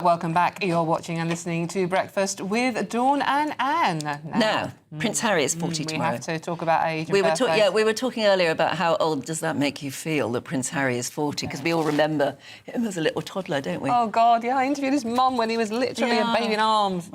Welcome back. You're watching and listening to Breakfast with Dawn and Anne. Now, Prince Harry is 40 tomorrow. We have to talk about age and we were talking earlier about how old does that make you feel that Prince Harry is 40, because we all remember him as a little toddler, don't we? Oh, God, yeah, I interviewed his mum when he was literally a baby in arms.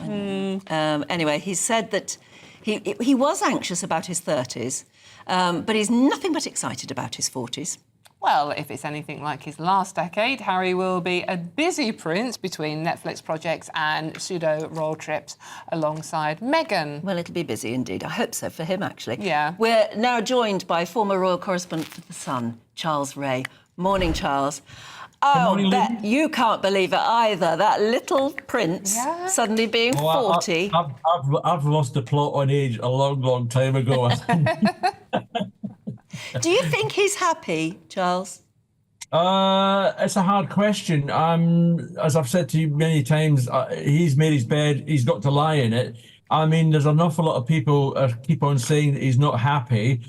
Anyway, he said that he was anxious about his 30s, but he's nothing but excited about his 40s. Well, if it's anything like his last decade, Harry will be a busy prince between Netflix projects and pseudo-royal trips alongside Meghan. Well, it'll be busy indeed. I hope so for him, actually. Yeah. We're now joined by former royal correspondent for The Sun, Charles Ray. Morning, Charles. Oh, bet you can't believe it either. That little prince suddenly being 40. I've lost the plot on age a long, long time ago. Do you think he's happy, Charles? It's a hard question. As I've said to you many times, he's made his bed, he's got to lie in it. I mean, there's an awful lot of people keep on saying that he's not happy.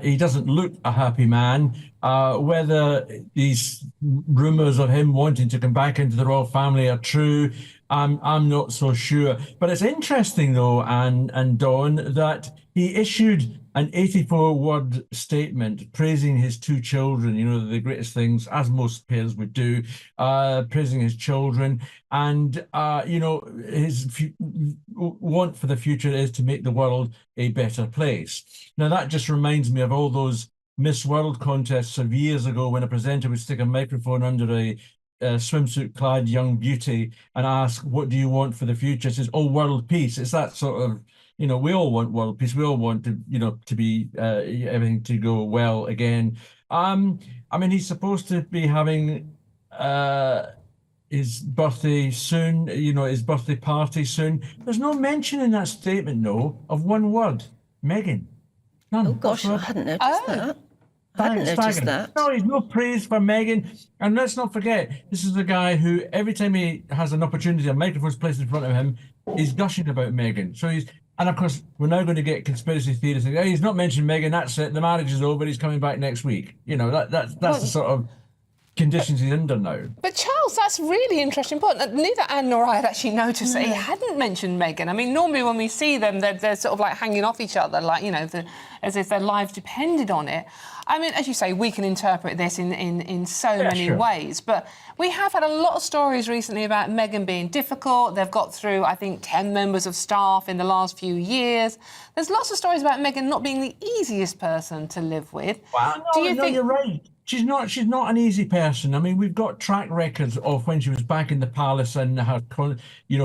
He doesn't look a happy man. Whether these rumours of him wanting to come back into the royal family are true, I'm not so sure. But it's interesting, though, and Dawn, that he issued an 84-word statement praising his two children, you know, the greatest things, as most parents would do, praising his children. And, you know, his want for the future is to make the world a better place. Now, that just reminds me of all those Miss World contests of years ago when a presenter would stick a microphone under a swimsuit-clad young beauty and ask, what do you want for the future? It says, oh, world peace. It's that sort of, you know, we all want world peace. We all want to, you know, to be everything to go well again. I mean, he's supposed to be having his birthday soon, you know, his birthday party soon. There's no mention in that statement, no, of one word, Meghan. None. Oh, gosh, I hadn't noticed that. I hadn't noticed that. No, there's no praise for Meghan. And let's not forget, this is the guy who, every time he has an opportunity, a microphone's placed in front of him, he's gushing about Meghan. So he's, and of course, we're now going to get conspiracy theories saying, oh, he's not mentioned Meghan, that's it, the marriage is over, he's coming back next week. You know, that's the sort of conditions he's under now. But Charles, that's really interesting point. Neither Anne nor I had actually noticed that he hadn't mentioned Meghan. I mean, normally when we see them, they're sort of like hanging off each other, like, you know, as if their lives depended on it. I mean, as you say, we can interpret this in so many ways, but we have had a lot of stories recently about Meghan being difficult. They've got through, I think, 10 members of staff in the last few years. There's lots of stories about Meghan not being the easiest person to live with. Wow, no, you're right. She's not an easy person. I mean, we've got track records of when she was back in the palace and her,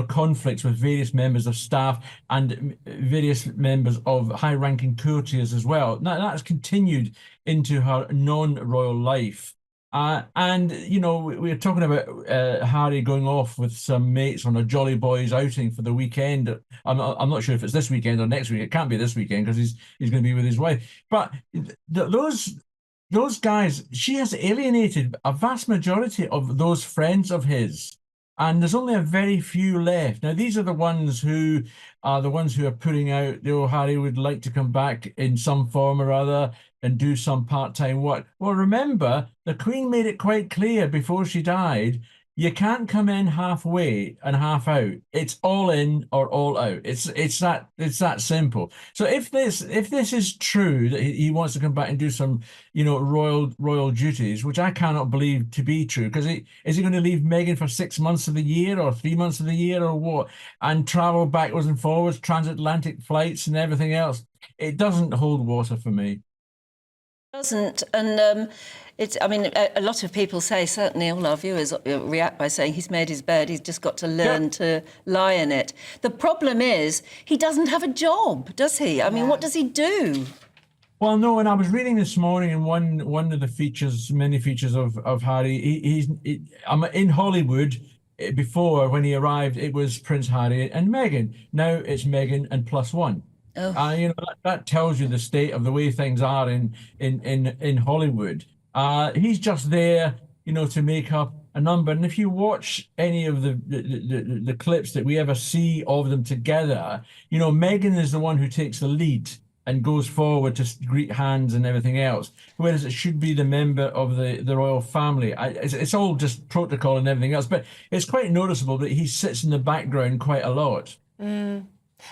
conflicts with various members of staff and various members of high-ranking courtiers as well. Now, that's continued into her non-royal life. And, you know, we're talking about Harry going off with some mates on a Jolly Boys outing for the weekend. I'm not sure if it's this weekend or next week. It can't be this weekend because he's going to be with his wife. But those guys, she has alienated a vast majority of those friends of his. And there's only a very few left. Now, these are the ones who are putting out, oh, Harry would like to come back in some form or other and do some part-time work. Well, remember, the Queen made it quite clear before she died, you can't come in halfway and half out. It's all in or all out. It's that simple. So if this is true that he wants to come back and do some, you know, royal duties, which I cannot believe to be true, because is he going to leave Meghan for 6 months of the year or 3 months of the year or what, and travel backwards and forwards, transatlantic flights and everything else? It doesn't hold water for me. Doesn't, and I mean, a lot of people say, certainly all our viewers react by saying he's made his bed, he's just got to learn to lie in it. The problem is he doesn't have a job, does he? I mean, what does he do? Well, no, and I was reading this morning in one of the features, many features of Harry. I'm in Hollywood. Before, when he arrived, it was Prince Harry and Meghan. Now it's Meghan and +1. Oh. You know, that tells you the state of the way things are in Hollywood. He's just there, you know, to make up a number. And if you watch any of the clips that we ever see of them together, you know, Meghan is the one who takes the lead. and goes forward to greet hands and everything else, whereas it should be the member of the royal family. It's all just protocol and everything else, but it's quite noticeable that he sits in the background quite a lot.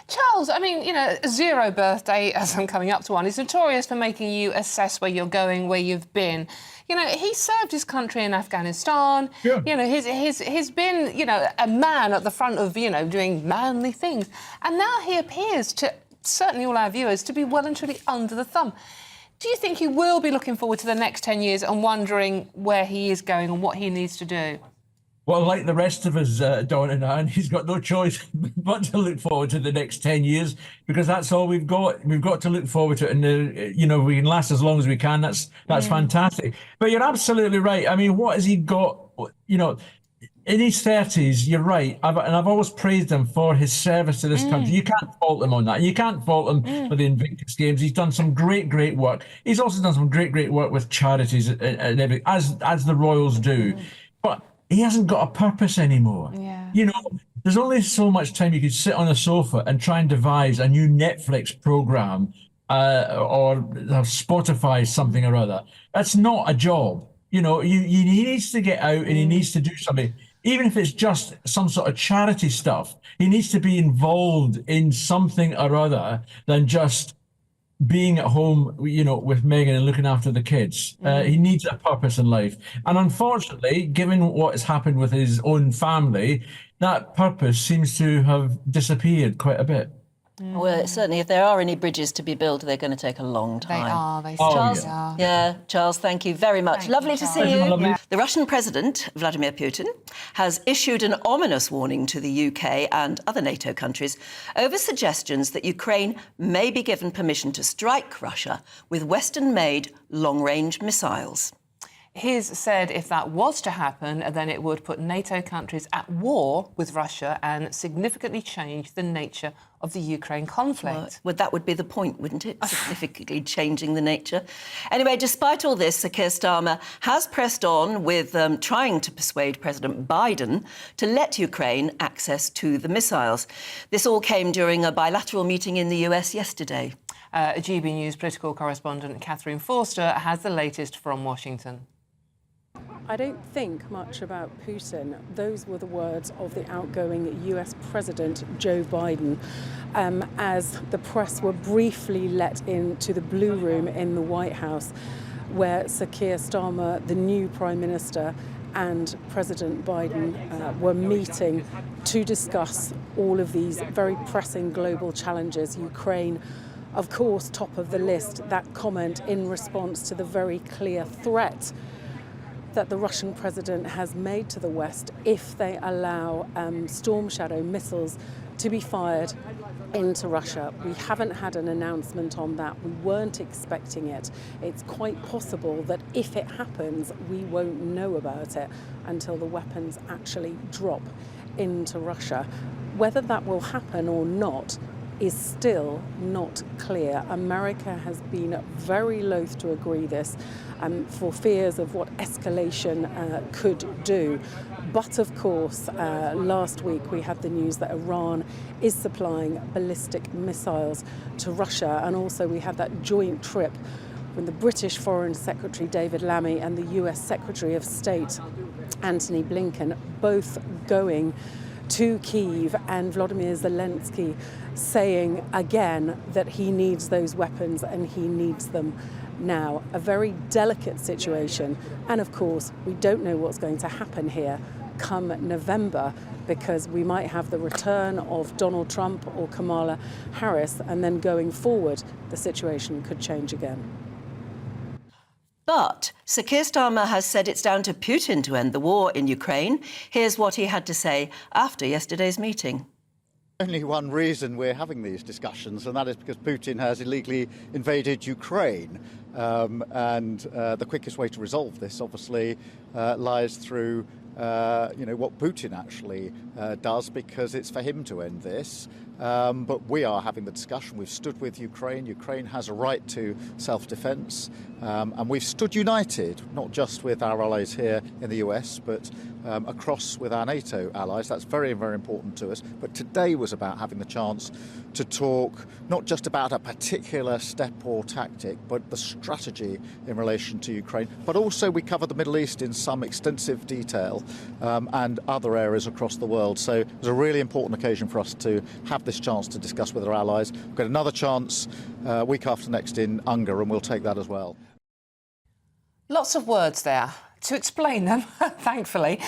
Charles, I mean, you know, 0 birthday, as I'm coming up to one, is notorious for making you assess where you're going, where you've been. You know, he served his country in Afghanistan. Yeah. You know, he's been, you know, a man at the front of, you know, doing manly things. And now he appears to, certainly all our viewers, to be well and truly under the thumb. Do you think he will be looking forward to the next 10 years and wondering where he is going and what he needs to do? Well, like the rest of us, Dawn and Anne, he's got no choice but to look forward to the next 10 years, because that's all we've got. We've got to look forward to it, and you know, we can last as long as we can. That's fantastic. But you're absolutely right. I mean, what has he got? You know, in his 30s, you're right. I've always praised him for his service to this country. You can't fault him on that. You can't fault him for the Invictus Games. He's done some great work. He's also done some great work with charities and everything, as the royals do. But he hasn't got a purpose anymore. Yeah. You know, there's only so much time you could sit on a sofa and try and devise a new Netflix program or Spotify something or other. That's not a job. You know, he needs to get out and he needs to do something. Even if it's just some sort of charity stuff, he needs to be involved in something or other than just being at home, you know, with Meghan and looking after the kids. He needs a purpose in life. And unfortunately, given what has happened with his own family, that purpose seems to have disappeared quite a bit. Well, certainly, if there are any bridges to be built, they're going to take a long time. They Charles, are. yeah, Charles, thank you very much. Lovely to see you. Lovely. Yeah. The Russian President, Vladimir Putin, has issued an ominous warning to the UK and other NATO countries over suggestions that Ukraine may be given permission to strike Russia with Western-made long-range missiles. He's said if that was to happen, then it would put NATO countries at war with Russia and significantly change the nature of the Ukraine conflict. Well, that would be the point, wouldn't it? Significantly changing the nature. Anyway, despite all this, Sir Keir Starmer has pressed on with trying to persuade President Biden to let Ukraine access to the missiles. This all came during a bilateral meeting in the US yesterday. GB News political correspondent Catherine Forster has the latest from Washington. I don't think much about Putin. Those were the words of the outgoing US President Joe Biden as the press were briefly let into the Blue Room in the White House, where Sir Keir Starmer, the new Prime Minister, and President Biden were meeting to discuss all of these very pressing global challenges. Ukraine, of course, top of the list. That comment in response to the very clear threat that the Russian president has made to the West if they allow Storm Shadow missiles to be fired into Russia. We haven't had an announcement on that. We weren't expecting it. It's quite possible that if it happens, we won't know about it until the weapons actually drop into Russia. Whether that will happen or not is still not clear. America has been very loath to agree this for fears of what escalation could do. But of course, last week we had the news that Iran is supplying ballistic missiles to Russia, and also we had that joint trip when the British Foreign Secretary David Lammy and the US Secretary of State Antony Blinken both going to Kyiv, and Volodymyr Zelensky saying again that he needs those weapons and he needs them now. A very delicate situation, and of course we don't know what's going to happen here come November, because we might have the return of Donald Trump or Kamala Harris, and then going forward the situation could change again. But Sir Keir Starmer has said it's down to Putin to end the war in Ukraine. Here's what he had to say after yesterday's meeting. Only one reason we're having these discussions, and that is because Putin has illegally invaded Ukraine. The quickest way to resolve this, obviously, lies through what Putin actually does, because it's for him to end this. But we are having the discussion. We've stood with Ukraine. Ukraine has a right to self-defense. And we've stood united, not just with our allies here in the US, but across with our NATO allies. That's very, very important to us. But today was about having the chance to talk not just about a particular step or tactic, but the strategy in relation to Ukraine. But also we covered the Middle East in some extensive detail and other areas across the world. So it was a really important occasion for us to have this chance to discuss with our allies. We've got another chance week after next in Unger, and we'll take that as well. Lots of words there. To explain them, thankfully,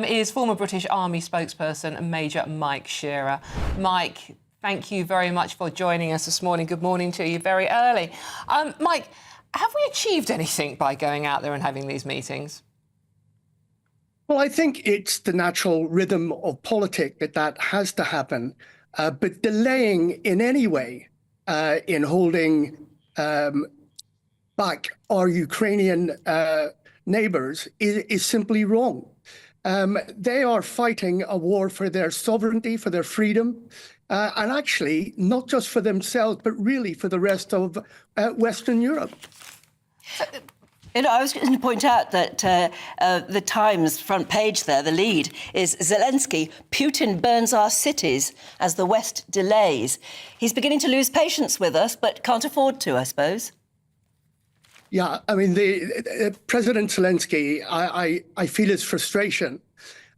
is former British Army spokesperson Major Mike Shearer. Mike, thank you very much for joining us this morning. Good morning to you very early. Mike, have we achieved anything by going out there and having these meetings? Well, I think it's the natural rhythm of politics that has to happen. But delaying in any way in holding back our Ukrainian neighbours is simply wrong. They are fighting a war for their sovereignty, for their freedom, and actually not just for themselves, but really for the rest of Western Europe. You know, I was going to point out that the Times front page there, the lead, is Zelensky, Putin burns our cities as the West delays. He's beginning to lose patience with us, but can't afford to, I suppose. Yeah, I mean, President Zelensky, I feel his frustration,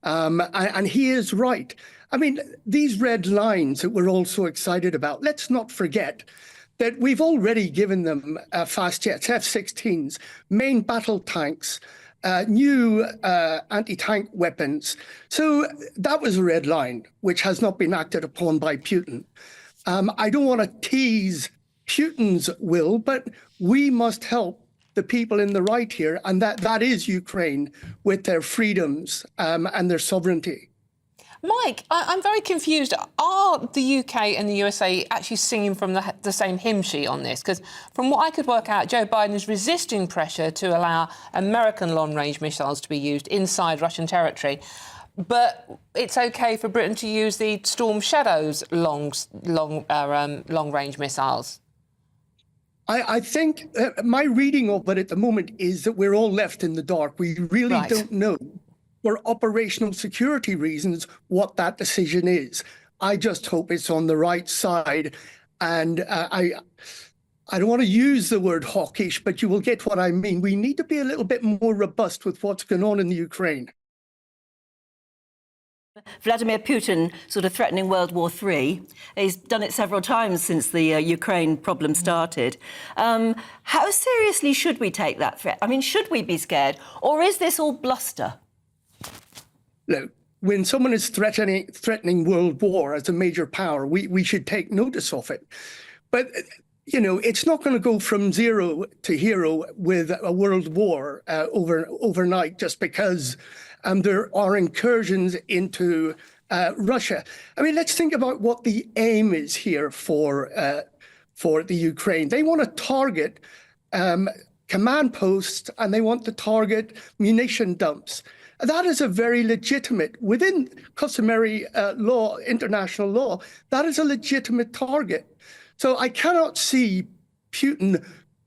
and he is right. I mean, these red lines that we're all so excited about, let's not forget that we've already given them fast jets, F-16s, main battle tanks, new anti-tank weapons. So that was a red line, which has not been acted upon by Putin. I don't want to tease Putin's will, but we must help the people in the right here, and that is Ukraine with their freedoms and their sovereignty. Mike, I'm very confused. Are the UK and the USA actually singing from the same hymn sheet on this? Because from what I could work out, Joe Biden is resisting pressure to allow American long-range missiles to be used inside Russian territory. But it's OK for Britain to use the Storm Shadow's long-range missiles. I think my reading of it at the moment is that we're all left in the dark. We really don't know, for operational security reasons, what that decision is. I just hope it's on the right side. And I don't want to use the word hawkish, but you will get what I mean. We need to be a little bit more robust with what's going on in the Ukraine. Vladimir Putin sort of threatening World War III. He's done it several times since the Ukraine problem started. How seriously should we take that threat? I mean, should we be scared, or is this all bluster? Look, when someone is threatening world war as a major power, we should take notice of it. But, you know, it's not going to go from zero to hero with a world war overnight just because there are incursions into Russia. I mean, let's think about what the aim is here for the Ukraine. They want to target command posts, and they want to target munition dumps. That is a very legitimate, within customary law, international law, that is a legitimate target. So I cannot see Putin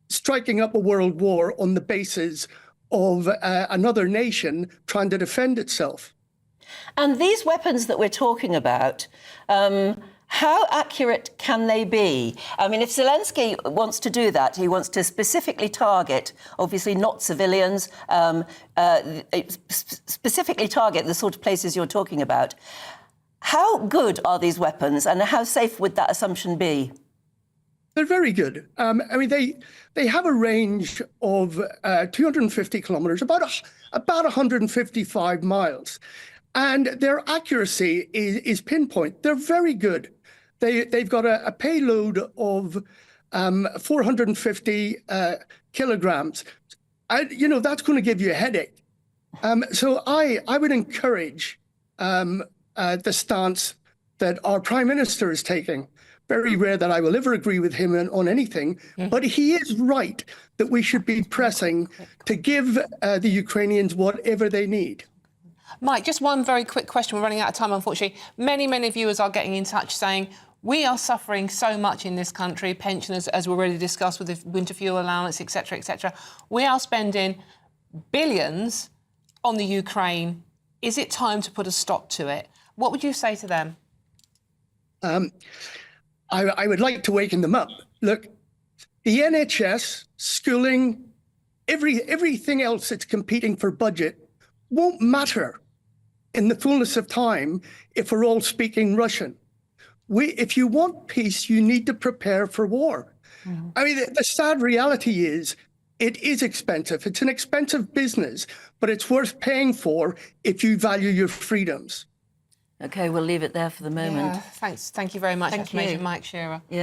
striking up a world war on the basis of another nation trying to defend itself. And these weapons that we're talking about, how accurate can they be? I mean, if Zelensky wants to do that, he wants to specifically target, obviously not civilians, specifically target the sort of places you're talking about. How good are these weapons, and how safe would that assumption be? They're very good. I mean, they have a range of 250 kilometers, about 155 miles. And their accuracy is pinpoint. They're very good. They've got a payload of 450 kilograms. You know, that's going to give you a headache. So I would encourage the stance that our Prime Minister is taking. Very rare that I will ever agree with him on anything, but he is right that we should be pressing to give the Ukrainians whatever they need. Mike, just one very quick question. We're running out of time, unfortunately. Many viewers are getting in touch saying, we are suffering so much in this country, pensioners, as we already discussed with the winter fuel allowance, etc., etc. We are spending billions on the Ukraine. Is it time to put a stop to it? What would you say to them? I would like to waken them up. Look, the NHS, schooling, everything else that's competing for budget won't matter in the fullness of time if we're all speaking Russian. If you want peace, you need to prepare for war. I mean, the sad reality is it is expensive. It's an expensive business, but it's worth paying for if you value your freedoms. Okay, we'll leave it there for the moment. Yeah, thanks. Thank you very much. Thank That's Major you. Mike Shearer. Yeah.